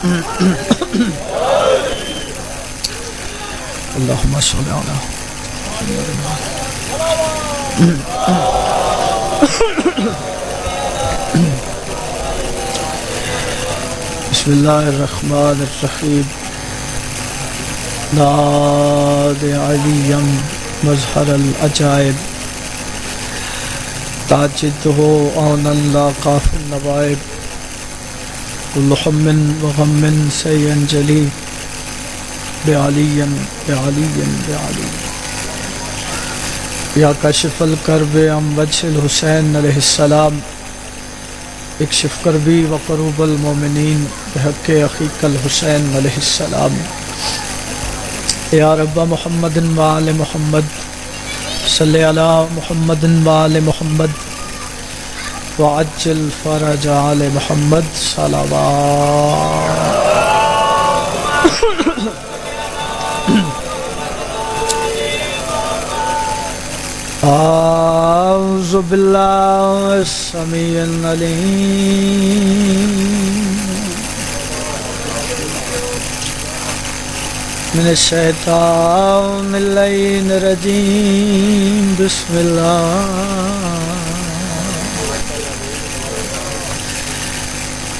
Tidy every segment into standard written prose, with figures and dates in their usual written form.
اللهم صل على بسم اللہ الرحمن الرحیم ناد علیم مظہر العجائب تاجدہ عونا لا قاف النوائب كل هم وغم سينجلي بعلي يا كاشف الكرب عن وجه الحسين عليه السلام اكشف كربي وقروب المؤمنين بحق أخيك الحسين عليه السلام يا رب محمد وآل محمد صل على محمد وآل محمد وعجل فرج آل محمد صلوات أعوذ بالله السميع العليم من الشيطان اللعين الرجيم بسم الله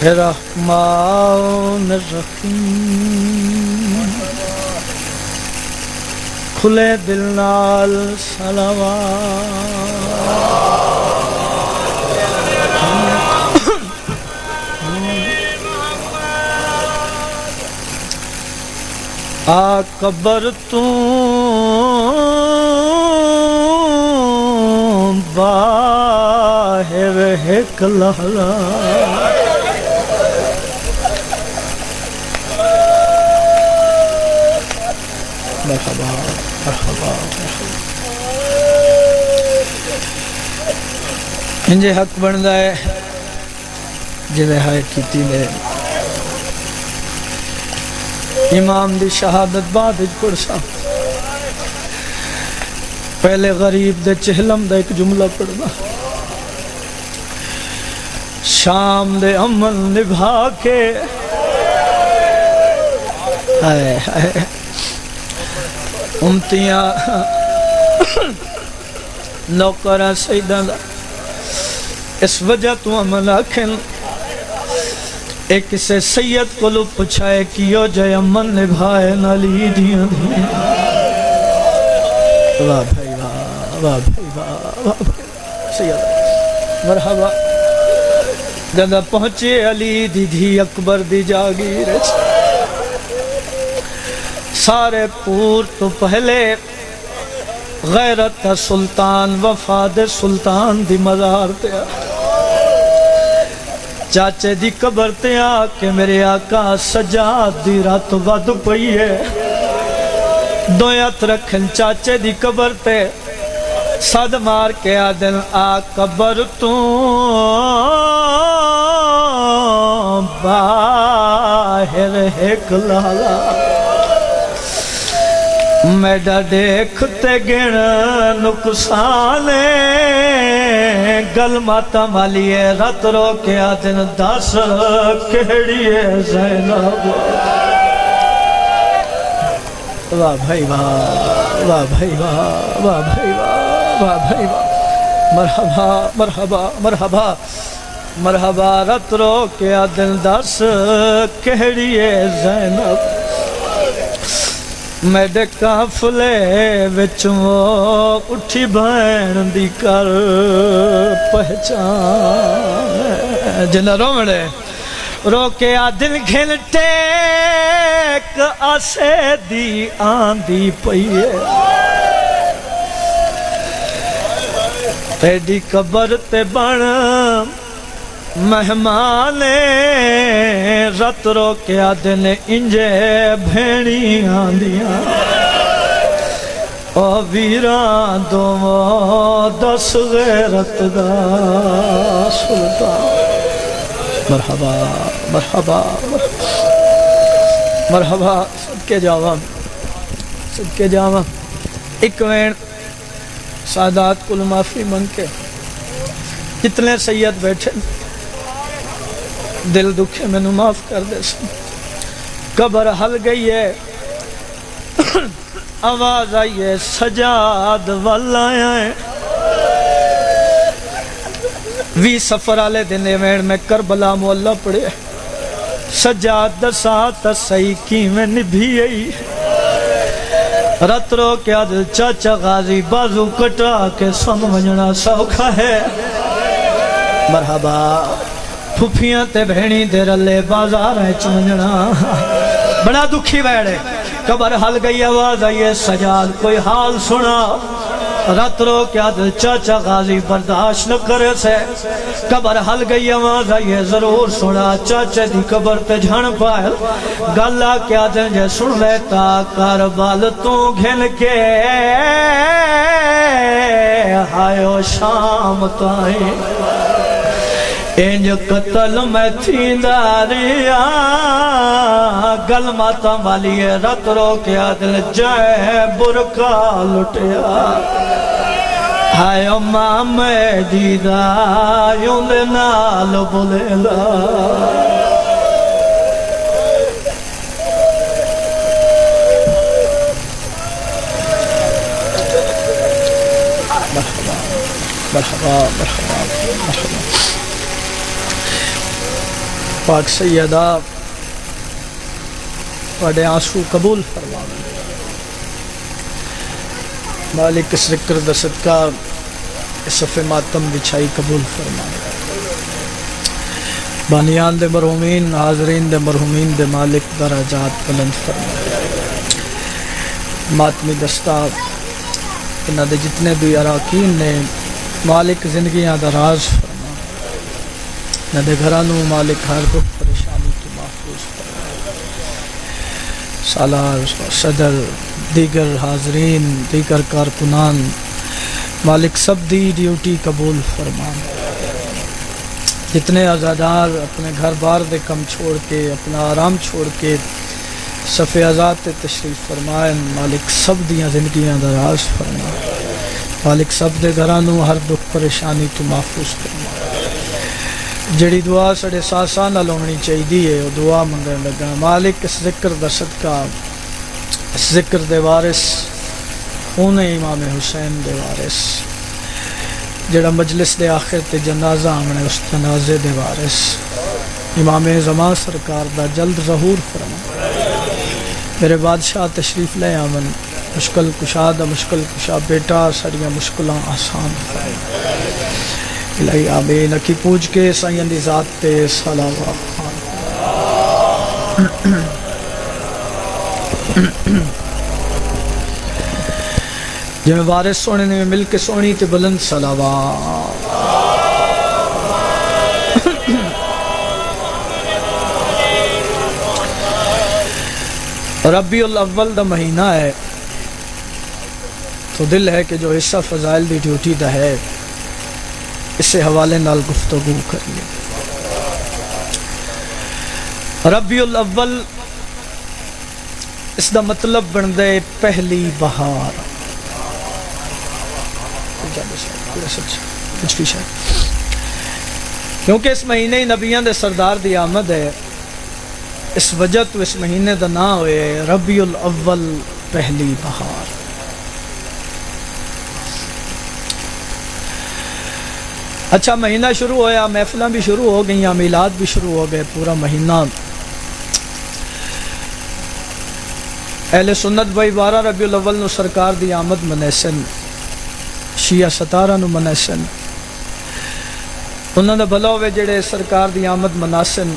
الرحمن الرحیم کھلے دل نال صلوات آ قبر تو باہر ایک لہلا مرحبا مرحبا انجے حق بندا ہے جویں ہے کیتی نے امام دی شہادت بعد وچ پڑھسا پہلے غریب دے چہلم دا ایک جملہ پڑھنا شام دے عمل نبھا کے ہائے ہائے امتیاں نوکرہ سیدہ اس وجہ تو عمل آکھن ایک سے سید کو لو پچھائے کیو جے امن نبھائے نالی دیاں دیاں واہ بھائی واہ بھائی واہ سید مرحبا جدہ پہنچے علی دی دھی اکبر دی جاگیر سارے پور تو پہلے غیرت سلطان وفاد سلطان دی مزار تیا چاچے دی قبر تیا کہ میرے آقا سجاد دی رات ود پئی ہے دویت رکھن چاچے دی قبر تے صد مار کے آدن آ قبر تو باہر ایک لالا میڈا دیکھتے گن نقصانے گل ماتا مالیے رات رو کے آدن دس کہڑیے زینب واہ بھائی واہ واہ بھائی واہ واہ بھائی واہ واہ بھائی واہ مرحبا مرحبا مرحبا مرحبا رات رو کے آدن دس کہڑیے زینب میڈے کافلے وچوں اٹھی بین دی کر پہچان جنہ رومڑے رو کے آدن گھنٹے ایک آسے دی آندی پئیے تیڈی قبر تے بن مہمانے رت رو کے آدن انجے بھینی آندیاں او ویران دو دس غیرت دا سلطان مرحبا مرحبا مرحبا صدقے جاواں ایک وین سادات کل معافی منگ کے جتنے سید بیٹھے دل دکھے میں نو معاف کر دے سن قبر ہل گئی ہے آواز آئی ہے سجاد والا ہے وی سفر آلے دن ایوین میں کربلا مولا پڑے سجاد دسات صحیح کی میں نبھی آئی رت رو کیا دل چاچا غازی بازو کٹا کے سن ونجنا سوکھا ہے مرحبا پھوپیاں تے بہنی دے رلے بازار ہے چونجنا بڑا دکھی بیڑے قبر حل گئی آواز آئیے سجاد کوئی حال سنا رات رو کیا دل چاچا غازی برداشت نہ کرے سے قبر حل گئی آواز آئیے ضرور سنا چاچا دی قبر تے جھن پائل گالا کیا دل جے سن لیتا کاربال تو گھن کے ہائیو شام تائیں انج قتل میں تھی داریا گل ماتا والی رت رو کیا دل جائے برکا لٹیا ہائے اماں میں دیدہ یوں لنال بولیلا مرحبا مرحبا مرحبا پاک سیدہ وڈے آنسو قبول فرمانا مالک اس ذکر دا صدقہ اس صفحے ماتم بچھائی قبول فرمانا بانیان دے مرحومین حاضرین دے مرحومین دے مالک درجات بلند فرمانا ماتمی دستہ انہاں دے جتنے بھی اراکین نے مالک زندگیاں دا راز فرمانا نہ دے گھرانوں مالک ہر دکھ پریشانی کی محفوظ فرمائے سالار صدر دیگر حاضرین دیگر کارکنان مالک سب دی ڈیوٹی قبول فرمائے جتنے آزادار اپنے گھر بار دے کم چھوڑ کے اپنا آرام چھوڑ کے صفِ آزاد تے تشریف فرمائے مالک سب دیاں زندگیاں دراز فرمائے مالک سب دے گھرانوں ہر دکھ پریشانی تو محفوظ فرمائے جڑی دعا سڑے ساسان لونی چاہیے وہ دعا منگنے لگا مالک اس ذکر دا صدقہ اس ذکر دے وارث انہیں امام حسین دے وارث جڑا مجلس دے آخر تے جنازہ آمنے اس جنازے دے وارث امام زمان سرکار دا جلد ظہور فرما میرے بادشاہ تشریف لے آمن مشکل کشا دا مشکل کشا بیٹا سڑیاں مشکلاں آسان فرما الہی آمین اکی پوچھ کے سائیں دی ذات تے صلوات جو میں وارث سونے نے مل کے سونی تے بلند صلوات ربیع الاول دا مہینہ ہے تو دل ہے کہ جو حصہ فضائل دی ڈیوٹی دا ہے اس سے حوالے نال گفتگو کریے ربیع الاول اس دا مطلب بن دے پہلی بہار کیونکہ اس مہینے نبیان دے سردار دی آمد ہے اس وجہ تو اس مہینے دا نام ہوئے ربیع الاول پہلی بہار اچھا مہینہ شروع ہویا محفلیں بھی شروع ہو گئیں میلاد بھی شروع ہو گئے پورا مہینہ اہل سنت بھائی 12 ربیع الاول نو سرکار دی آمد منیسن شیعہ 17 نو منیسن انہوں نے بھلا ہوئے جڑے سرکار دی آمد مناسن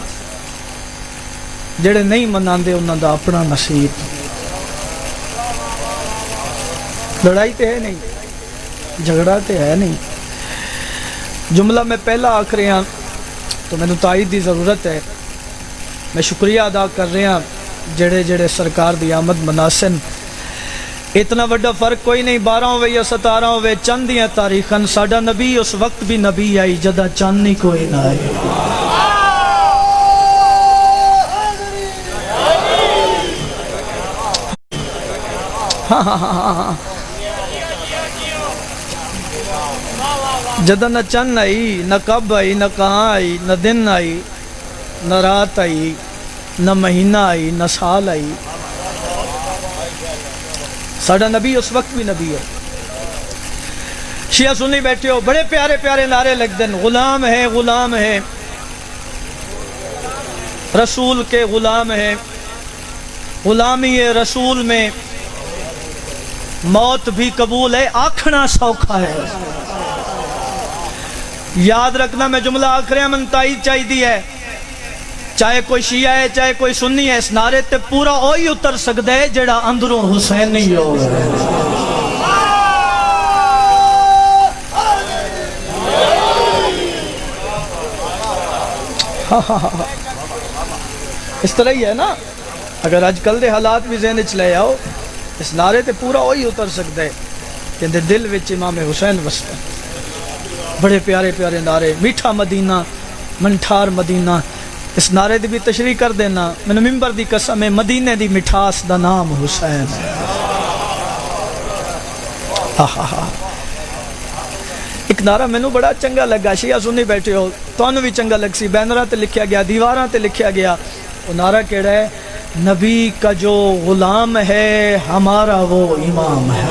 جڑے نہیں مناندے انہوں دا اپنا نصیب لڑائی تے ہے نہیں جھگڑا تے ہے نہیں جملہ میں پہلا آکھ رہے ہیں تو میں نے تائید دی ضرورت ہے میں شکریہ ادا کر رہے ہیں جڑے جڑے سرکار دی آمد مناسن اتنا بڑا فرق کوئی نہیں 12 ہوئے یا 17 ہوئے چند دیاں تاریخاً ساڑھا نبی اس وقت بھی نبی آئی جدہ چند نہیں کوئی نہ آئی جدہ نہ چند آئی نہ کب آئی نہ کہاں آئی نہ دن آئی نہ رات آئی نہ مہینہ آئی نہ سال آئی. ساڈا نبی اس وقت بھی نبی ہے. شیعہ سنی بیٹھے ہو بڑے پیارے پیارے نعرے لگ دن. غلام ہے غلام ہے رسول کے غلام ہے. غلامی رسول میں موت بھی قبول ہے آکھنا سوکھا ہے. یاد رکھنا میں جملہ آخری من تائید چاہی دی ہے. چاہے کوئی شیعہ ہے چاہے کوئی سنی ہے اس نعرے تے پورا اوہی اتر سکتا ہے جڑا اندروں حسین نہیں ہو. اس طرح ہی ہے نا. اگر آج کل دے حالات بھی ذہن چ لے آؤ اس نعرے تے پورا وہی اتر سکتا ہے کہ دل وچ امام حسین وستا. بڑے پیارے پیارے نعرے. میٹھا مدینہ منٹھار مدینہ اس نعرے دی بھی تشریح کر دینا. میں ممبر دی قسم ہے مدینے دی مٹھاس دا نام حسین ہے. ایک نعرہ مینوں بڑا چنگا لگا. شیعہ سنی بیٹھے ہو تانوں بھی چنگا لگ سی. بینراں تے لکھیا گیا دیواراں تے لکھیا گیا. وہ نعرہ کیڑا ہے؟ نبی کا جو غلام ہے ہمارا وہ امام ہے.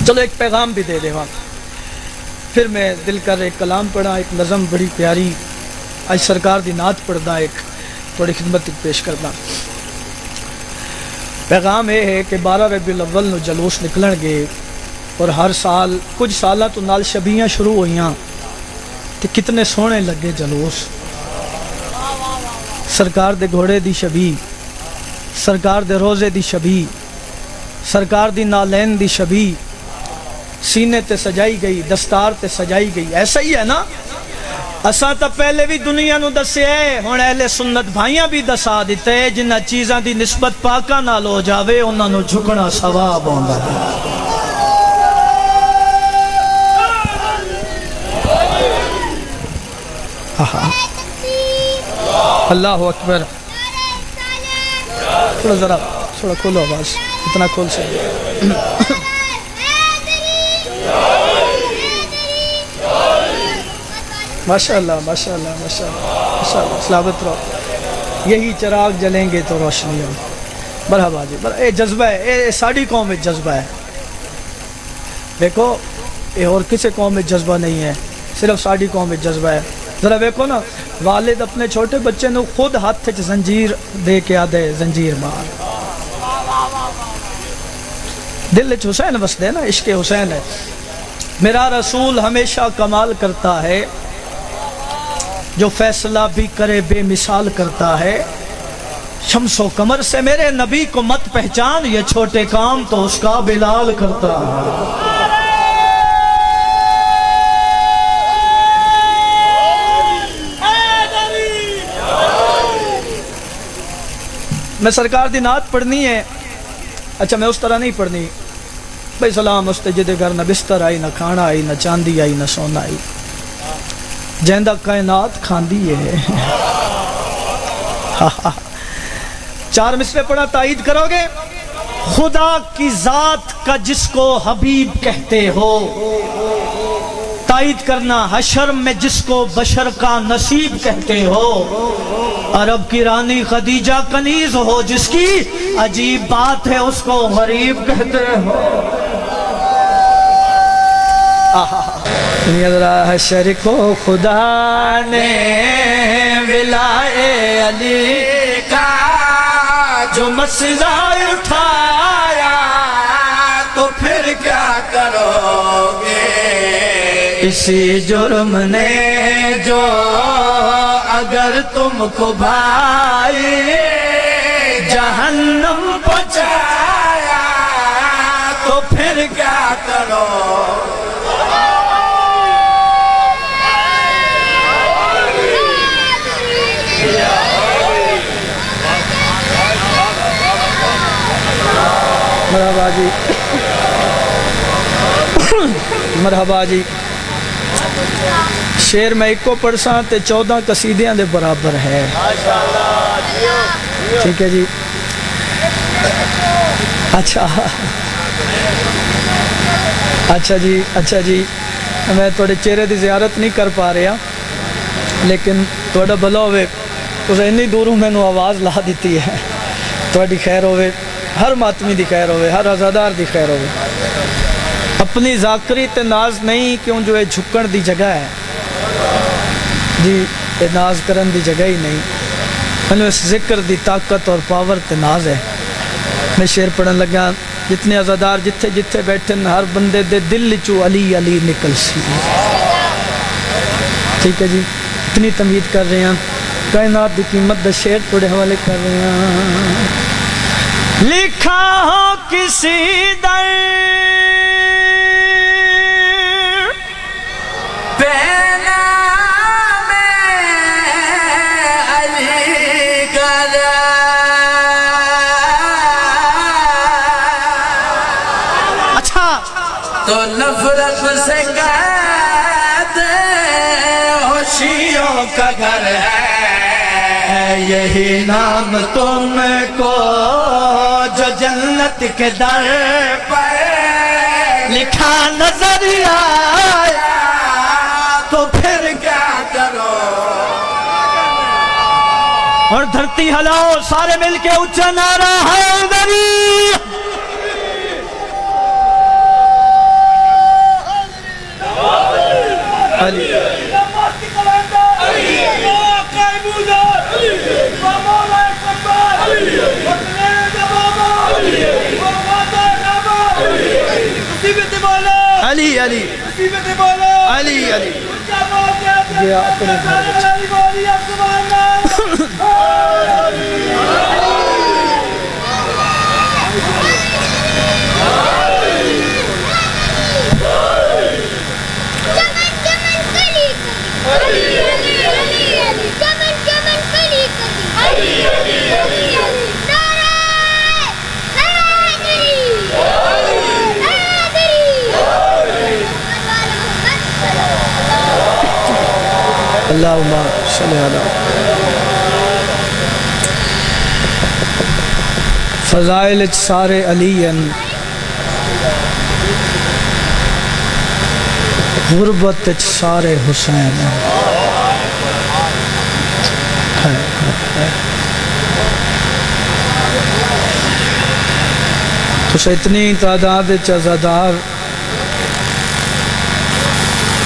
چلو ایک پیغام بھی دے دے وہاں. پھر میں دل کر ایک کلام پڑھا. ایک نظم بڑی پیاری آج سرکار دی نعت پڑھدا. ایک تھوڑی خدمت پیش کرنا. پیغام یہ ہے کہ 12 ربیع الاول نو جلوس نکلن گے اور ہر سال کچھ سالاں تو نال شبیاں شروع ہوئیاں تے کتنے سونے لگے جلوس. سرکار دے گھوڑے دی شبی, سرکار دے روزے دی شبی, سرکار دی نالین دی شبی سینے تے سجائی گئی, دستار تے سجائی گئی. ایسا ہی ہے نا. اساں تا پہلے بھی دنیا نو دسے ہن اہل سنت بھائیاں بھی دسا دیتے جنہ چیزاں دی نسبت پاکاں نال ہو جاوے انہاں نو جھکنا ثواب ہوندا ہے. اللہ اکبر. تھوڑا کھولو آواز اتنا کھول سے. ماشاءاللہ ماشاءاللہ ماشاءاللہ ماشاءاللہ. سلامت رہو. یہی چراغ جلیں گے تو روشنی ہو. مرحبا جی. اے جذبہ ہے, اے ساڑی قوم میں جذبہ ہے. دیکھو یہ اور کسی قوم میں جذبہ نہیں ہے, صرف ساڑی قوم میں جذبہ ہے. ذرا دیکھو نا والد اپنے چھوٹے بچے نو خود ہاتھ چ زنجیر دے کے آدھے زنجیر مار. دل چ حسین وسدے نا. عشق حسین ہے. میرا رسول ہمیشہ کمال کرتا ہے جو فیصلہ بھی کرے بے مثال کرتا ہے. شمس و قمر سے میرے نبی کو مت پہچان, یہ چھوٹے کام تو اس کا بلال کرتا ہے. میں سرکار دی نعت پڑھنی ہے. اچھا میں اس طرح نہیں پڑھنی بھائی سلام اس تے جدے گھر نہ بستر آئی نہ کھانا آئی نہ چاندی آئی نہ سونا آئی جہندہ کائنات کھاندی ہے. 4 مصرے پڑھا تائید کرو گے. خدا کی ذات کا جس کو حبیب کہتے ہو تائید کرنا. حشر میں جس کو بشر کا نصیب کہتے ہو. عرب کی رانی خدیجہ کنیز ہو جس کی عجیب بات ہے اس کو غریب کہتے ہو. حشر کو خدا نے ولائے علی کا جو مسئلہ اٹھایا تو پھر کیا کرو گے اسی جرم نے جو اگر تم کو بھائی جہنم پہنچایا تو پھر کیا کرو. مرحبا جی مرحبا جی. شیر میں ایک کو پڑھساں تے 14 قصیدیاں دے برابر ہے. ٹھیک ہے جی. اچھا جی میں تھوڑے چہرے دی زیارت نہیں کر پا رہا. لیکن تھوڑا بھلا ہوئے تو اینی دوروں میں نو آواز لا دیتی ہے تھوڑی خیر ہوئے ہر ماتمی دی خیر ہوئے ہر عزادار دی خیر ہوئے اپنی ذاکری تے ناز نہیں کیوں جو یہ جھکن دی جگہ ہے جی یہ ناز کرن دی جگہ ہی نہیں انہوں اس ذکر دی طاقت اور پاور تے ناز ہے میں شعر پڑھن لگا جتنے عزادار جتھے جتھے بیٹھن ہر بندے دے دل چو علی علی نکل سی ٹھیک ہے جی اتنی تمہید کر رہے ہیں کائنات دی قیمت دا شعر تھوڑے حوالے کر رہے ہیں لکھا ہو کسی در پینا میں علی گدا اچھا تو نفرت سے قید ہوشیوں کا گھر ہے یہی نام تم کو جو جنت کے در پر لکھا نظر آیا تو پھر کیا کرو اور دھرتی ہلاؤ سارے مل کے اونچا نعرہ حیدری علی علی علی علی علی یہ اپنے اللہم صلی اللہ فضائل سارے علی ہیں غربت سارے حسین تو سے اتنی تعداد عزادار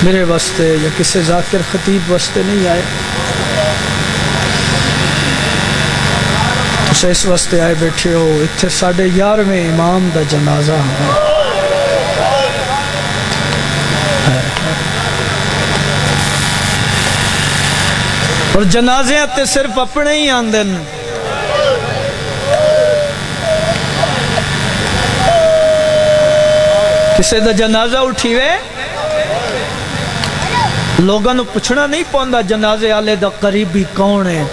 میرے واسطے یا کسی ذاکر خطیب واسطے نہیں آئے تو سے اس واسطے آئے بیٹھے ہو اتھے 11:30 امام دا جنازہ ہے اور جنازے تے صرف اپنے ہی آندن کسی دا جنازہ اٹھیوے لوگاں نو پوچھنا نہیں پوندا جنازے والے دا قریبی کون ہے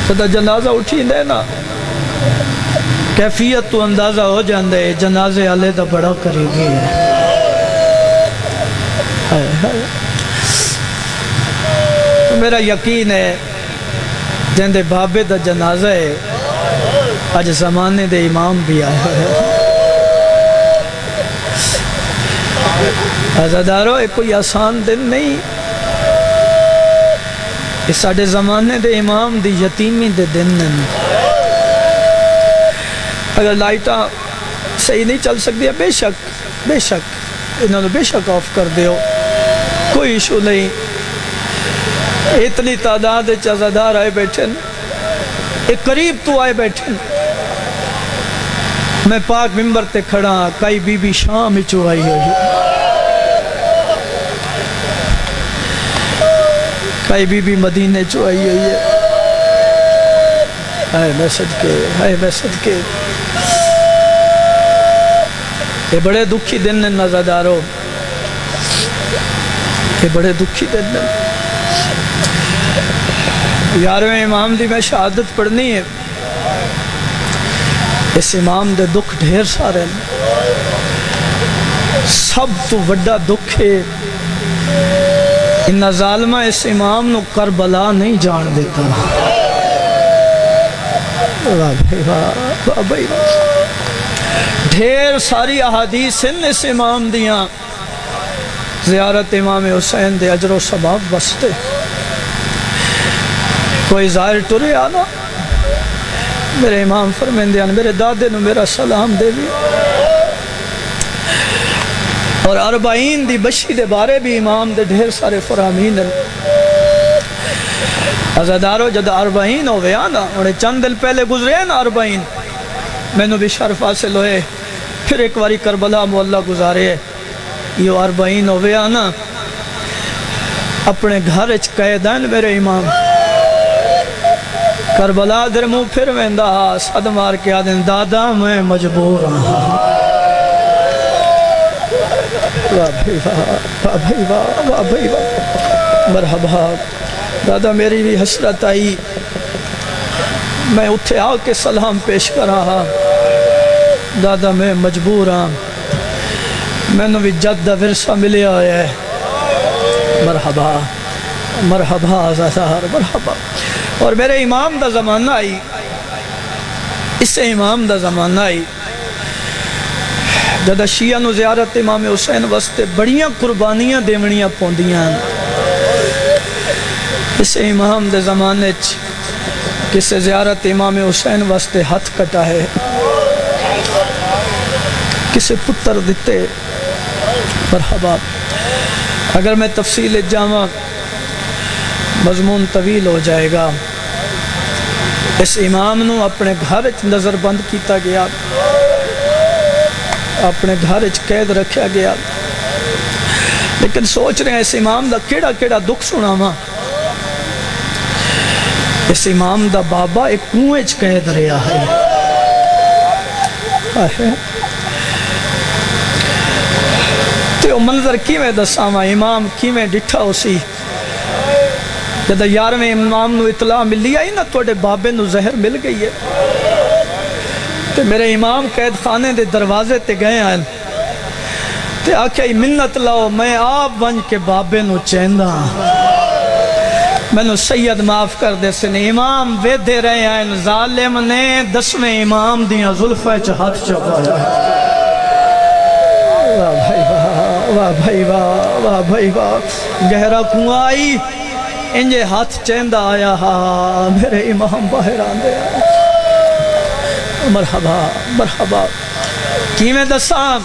تو دا جنازہ اٹھی دے نا کیفیت تو اندازہ ہو جاندے جنازے والے دا بڑا قریبی ہے میرا یقین ہے جندے بابے دا جنازہ ہے آج زمانے دے امام بھی آئے ہوئے عزادارو یہ کوئی آسان دن نہیں یہ ساڑھے زمانے دے امام دی یتیمی دے دن نہیں اگر لائٹاں صحیح نہیں چل سکتی ہے بے شک انہوں نے بے شک آف کر دیو کوئی ایشو نہیں اتنی تعداد عزادار آئے بیٹھن ایک قریب تو آئے بیٹھن میں پاک ممبر تے کھڑا کئی بی بی شام چو آئی ہوئی کئی بی بی مدینے چو آئی ہوئی ہے آئے میں صدقے یہ بڑے دکھی دن نے نظردارو یہ بڑے دکھی دن نے 11ویں امام دی میں شہادت پڑھنی ہے اس امام دے دکھ ڈھیر سارے سب تو بڑا دکھ ہے ان ظالمہ اس امام نو کربلا نہیں جان دیتا ڈھیر ساری احادیث ہیں اس امام دیاں زیارت امام حسین دے اجر و ثواب واسطے کوئی ظاہر ٹرے آنا میرے امام فرمیندے ہیں میرے دادے نو میرا سلام دے بھی اور 40 دی بشی دے بارے بھی امام دے ڈھیر سارے فرامین ہیں عزادارو جد 40 ہو گیا نا انہیں چند دل پہلے گزرے ہیں نا 40 میں نو بھی شرف حاصل ہوئے پھر ایک واری کربلا مولا گزارے یہ 40 ہو گیا نا اپنے گھر اچ قید ہیں میرے امام کربلا در منہ پھر ویندا صد مار کے آدن دادا میں مجبور ہوں واہ بھائی واہ بھائی واہ بھائی واہ مرحبا دادا میری بھی حسرت آئی میں اتھے آ کے سلام پیش کر رہا دادا میں مجبور ہوں میں نے بھی جد ورثہ ملیا ہے مرحبا مرحبا زہر مرحبا اور میرے امام دا زمانہ آئی اس امام دا زمانہ آئی جدہ شیعہ نو زیارت امام حسین واسطے بڑیاں قربانیاں دیونیاں پوندیاں اس امام دے زمانے کسے زیارت امام حسین واسطے ہاتھ کٹا ہے کسے پتر دیتے مرحبا اگر میں تفصیل جامع مضمون طویل ہو جائے گا اس امام نو اپنے گھر نظر بند کیتا گیا اپنے گھر قید رکھا گیا لیکن سوچ رہے ہیں اس امام دا کیڑا کیڑا دکھ سنا ماں اس امام دا بابا ایک کنویں قید رہا ہے تو منظر کیویں دساں امام کیویں ڈٹھا اسی جدہ 11ویں امام نو اطلاع ملی آئی نا توڑے بابے نو زہر مل گئی ہے تے میرے امام قید خانے دے دروازے تے گئے ہیں تے آکھے منت لاؤ میں آپ بن کے بابے نو چیندہ میں نو سید معاف کر دے سنے امام وے دے رہے ہیں ظالم نے 10ویں امام دیاں ظلفہ ہاتھ چپایا واہ بھائی واہ بھائی واہ بھائی واہ گہرا کنواں آئی انجے ہاتھ چیندہ آیا میرے امام باہر آندے مرحبا مرحبا کیویں دساں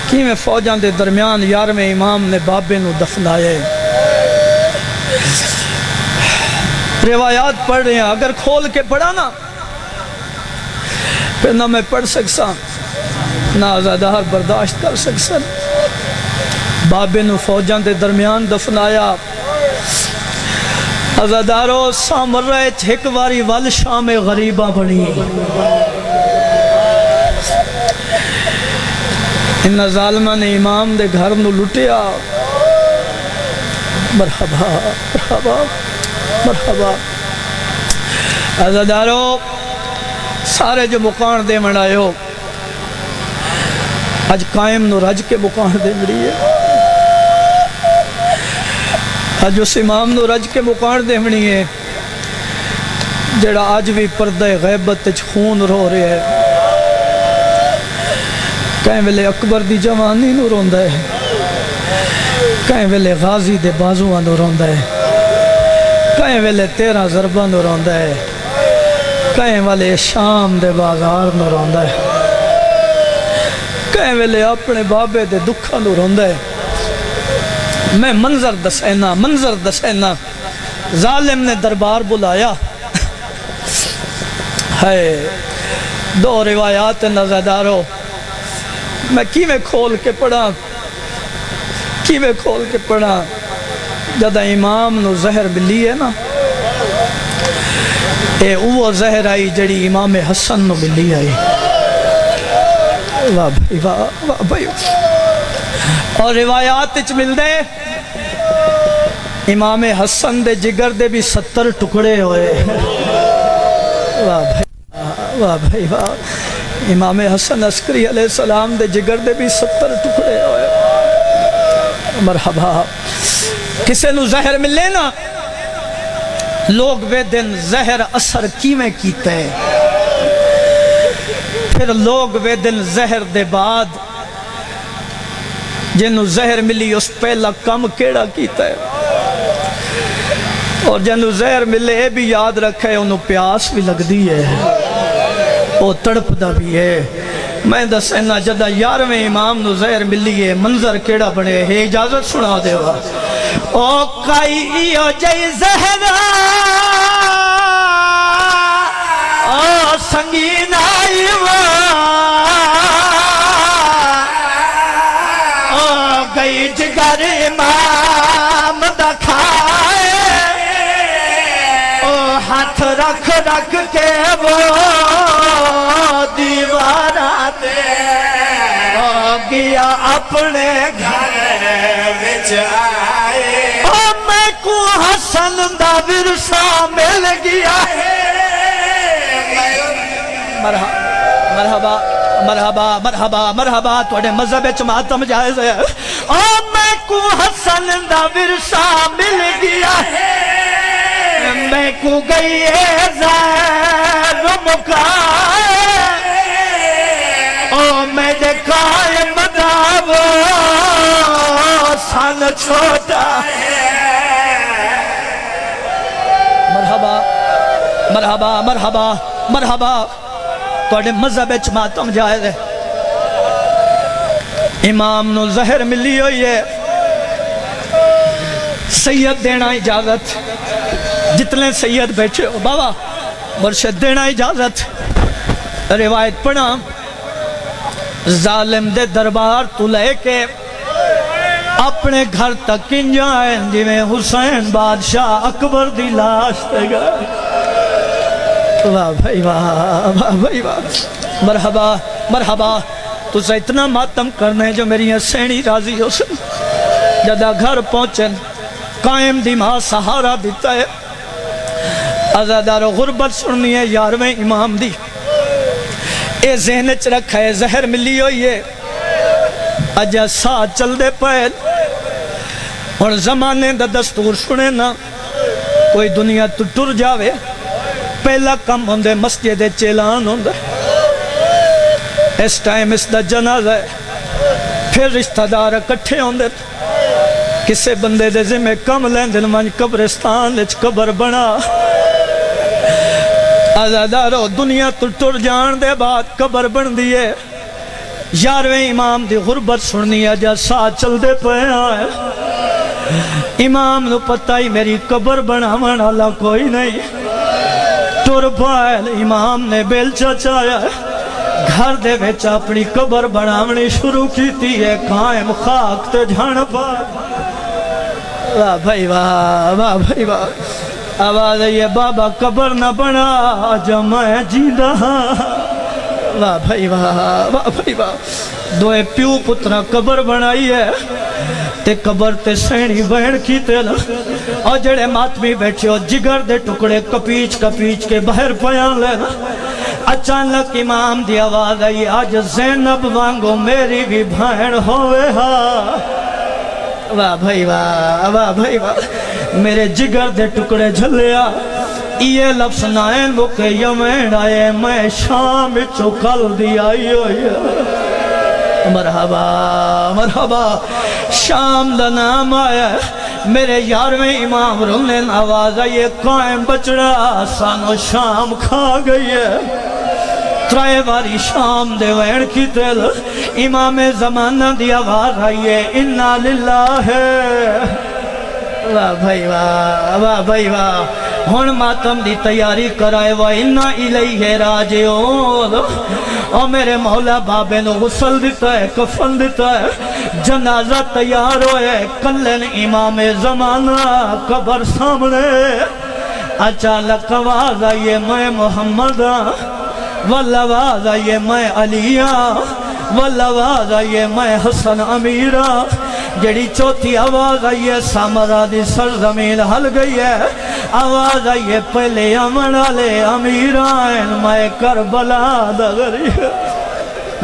کیویں فوجان دے درمیان 11ویں امام نے بابے نو دفنائے روایات پڑھ رہے ہیں اگر کھول کے پڑھا نا پھر نہ میں پڑھ سکسا نہ آزادار برداشت کر سکسا بابے نو فوجان دے درمیان دفنایا عزادارو سامرہ ایک واری وال شام غریبہ بنی ان ظالمہ نے امام دے گھر نو لٹیا مرحبا مرحبا مرحبا عزادارو سارے جو مکان دے منائے ہو آج قائم نو رج کے مکان دے مڑی ہے آج اس امام نو رج کے مکان دے منی ہے جڑا آج بھی پردہ غیبت خون رو رہے ہے کہیں ویلے اکبر دی جوانی نو روندہ ہے کہیں ویلے غازی دے بازوان نو روندہ ہے کہیں ویلے 13 ضربہ نو روندہ ہے کہیں ویلے شام دے بازار نو روندہ ہے کہیں ویلے اپنے بابے دے دکھا نو روندہ ہے میں منظر دسینا ظالم نے دربار بلایا ہے 2 روایات نظردارو میں کیویں کھول کے پڑھا جدہ امام نو زہر ملی ہے نا اے وہ زہر آئی جڑی امام حسن نو ملی آئی واہ بھائی واہ بھائی اور روایات اچ مل دے امام حسن دے جگر دے بھی 70 ٹکڑے ہوئے واہ بھائی واہ امام حسن عسکری علیہ السلام دے جگر دے بھی 70 ٹکڑے ہوئے مرحبا کسے نو زہر ملے نا لوگ وے دن زہر اثر کیویں کیتے ہیں پھر لوگ وے دن زہر دے بعد جنوں زہر ملی اس پہلا کم کیڑا کیتا ہے، اور جنوں زہر ملے بھی یاد رکھے انہوں پیاس بھی لگ دی ہے، وہ تڑپ دا بھی ہے۔ میں دسنا جدہ 11ویں امام نو زہر ملی ہے منظر کیڑا بنے ہے، اجازت سنا دے وا او کائی ایو جئی زہر او سنگین آئی وا او گئی جگر امام دا کھائے او ہاتھ رکھ رکھ کے وہ دیواراتے گیا اپنے گھر وچ آئے، او میں کو حسن دا ورثہ مل گیا ہے۔ مرحبا مرحبا مرحبا مرحبا توڑے مذہب ماتم جائز ہے، او میں کو حسن دا ورثہ مل گیا ہے، میں کو گئی زہر مکائے او میرے قائم داو سن چھوٹا ہے۔ مرحبا مرحبا مرحبا مرحبا توڑے مذہب ماتم جائز ہے۔ امام نو زہر ملی ہوئی ہے، سید دینا اجازت، جتنے سید بیٹھے ہو بابا مرشد دینا اجازت۔ روایت پڑھا ظالم دے دربار تو لے کے اپنے گھر تک انجائیں جی میں حسین بادشاہ اکبر دی لاش تے گئے۔ واہ بھائی واہ واہ بھائی واہ، مرحبا مرحبا تو سے اتنا ماتم کرنے جو میری حسینی راضی ہو سن۔ جدہ گھر پہنچن قائم دی ماں سہارا دیتا ہے، ازادار غربت سننی ہے 11ویں امام دی، اے ذہن چ رکھا ہے زہر ملی ہوئی ہے، اجا ساتھ چل دے پہل اور زمانے دا دستور سنے نا، کوئی دنیا تو ٹر جاوے پہلا کم ہوندے مسجد چیلان ہوندے، اس ٹائم اس دا جنازہ ہے، پھر رشتہ دار اکٹھے ہوندے، کسے بندے دے ذمہ کم لیندن من قبرستان لچ قبر بنا، آزادارو دنیا تو ٹر جان دے بعد قبر بن دیئے، 11ویں امام دی غربت سننی ہے جا ساتھ چل دے پہ آئے، امام نو پتہ ہی میری قبر بناون والا کوئی نہیں، ٹر پائے امام نے بیلچا چایا گھر دے ویچ اپنی قبر بناونی شروع کی ہے، قائم خاک تے جھان پائے۔ واہ بھائی واہ واہ بھائی واہ، آواز ہے بابا قبر نہ بنا جا میں جیندہ، واہ بھائی واہ واہ بھائی واہ، دوئے پیو پترہ قبر بنائی ہے تے قبر تے سینی بہن کی تیل، اور جڑے ماتمی بیٹھے ہو جگر دے ٹکڑے کپیچ کپیچ کے باہر پیان لینا، اچانک امام دی آواز آئی آج زینب وانگو میری بھی بہن ہوئے ہاں۔ واہ بھائی واہ واہ بھائی واہ، میرے جگر دے ٹکڑے جھلیا، یہ لفظ نائن بکے یمین آئے میں شام چکل دی آئی ہوئی، مرحبا مرحبا شام دا نام آیا، میرے 11ویں امام رولن آواز آئیے قائم بچڑا سانو شام کھا گئی ہے، ترائے باری شام دے وین کی تیل، امام زمانہ دی آواز آئیے انا للہ ہے۔ واہ بھائی واہ واہ بھائی واہ، ہون ماتم دی تیاری کرائے وَإِنَّا إِلَيْهِ رَاجِعُونَ، اور میرے مولا بابے نو غسل دیتا ہے کفن دیتا ہے، جنازہ تیار ہوئے کلن امام زمانہ قبر سامنے، اچانک آواز آئیے میں محمد والآواز آئیے میں علی والآواز آئیے میں حسن امیرہ، جڑی چوتھی آواز آئیے سامرہ دی سرزمین ہل گئی ہے، آواز آئیے پہلے امن والے امیران میں کربلا دغری۔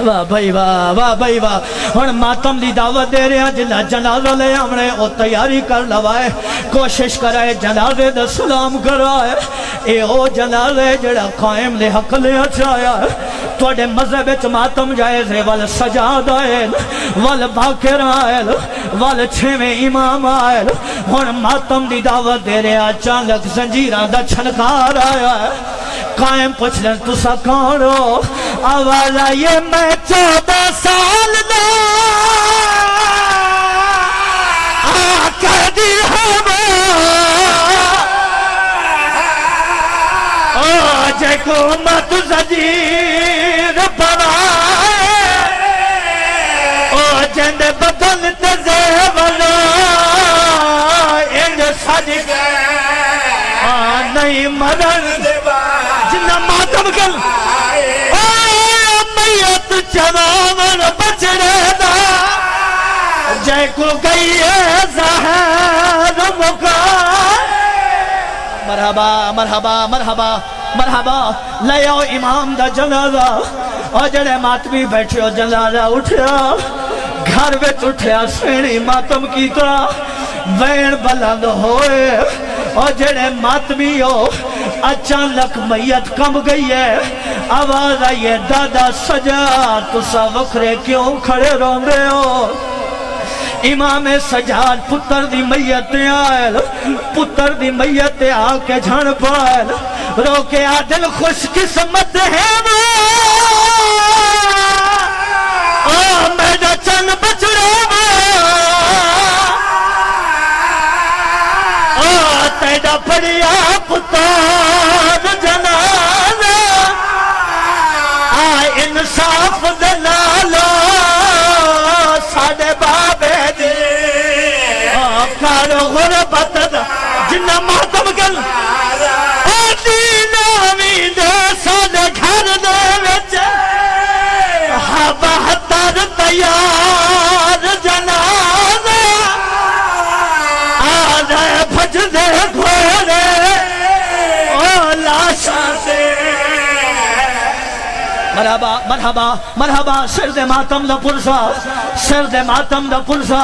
واہ بھائی واہ بھائی واہ، ہن ماتم دی دعوت دے رہے ہیں جنہ جنازہ لے ہمنے او تیاری کر لوائے، کوشش کرائے جنازے دا سلام کرائے، اے او جنازے جڑا قائم نے حق لے اچھایا ہے، توڑے مذہب وچ ماتم جائز ہے، ول سجاد آئے ول باکر آئے ول چھویں امام آئے، ہن ماتم دی دعوت دے رہے، اچانک زنجیراں دا چھنکار آیا ہے، قائم پوچھ لیں تسا کون ہو؟ آواز آئیے میں 14 سال دا آقا دی ہوا جے کو مت زنجیر بنائے او جند بدن تے زیولا انج سج گئے نہیں مرن جنہ ماتم کل میت جوان بچڑے دا جے کو گئی ہے زہر مکار مرحبا مرحبا مرحبا مرحبا لے آؤ امام دا جنازہ اور جڑے ماتمی بیٹھے ہو جنازہ اٹھیا گھر وچ اٹھیا سینی ماتم کیتا وین بلند ہوئے اور جڑے ماتمی ہو اچانک میت کم گئی ہے آواز آئیے دادا سجاد تسا وکھرے کیوں کھڑے روندے ہو امام سجاد پتر دی میت آئل پتر دی میت آ کے جھن پائل رو کے عادل خوش قسمت ہے وہ میرا چن بچڑے تیڑا پڑیا پتر جنازہ انصاف دلالو ساڑے بابے دے کارو غربت دا جنہ ماتم گل دینامی دے ساڑے گھر دے وچ بہتر تیار جنازہ آدھے بھج دے گھوڑے او لاشا سے مرحبا مرحبا مرحبا سر دے ماتم دا پرسا سر دے ماتم دا پرسا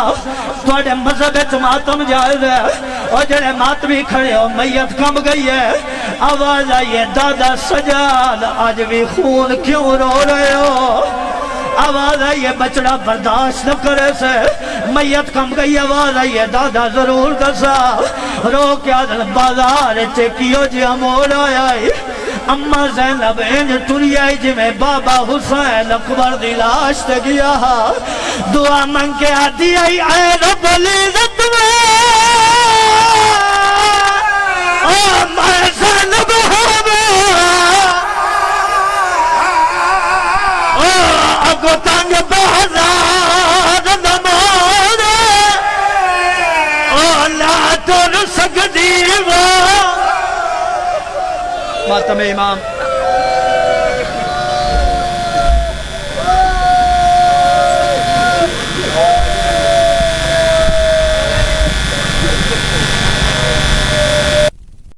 توڑے مذہب وچ ماتم جائز ہے اور جڑے ماتمی کھڑے ہو میت کم گئی ہے آواز آئیے دادا سجاد آج بھی خون کیوں رو رہے ہو آواز آئیے بچڑا برداشت نہ کرے سے میت کم گئی آواز آئیے دادا ضرور دسا رو کیا دل بازار چکیو جی امور آئی اممہ زینب انج ٹری آئی جی میں بابا حسین اکبر دی لاش تے گیا دعا منگ کے آدھی آئی اے رب العزت میں میں زینب اگو تنگ بازار نمانے لا تر سکتی وہ ماتم امام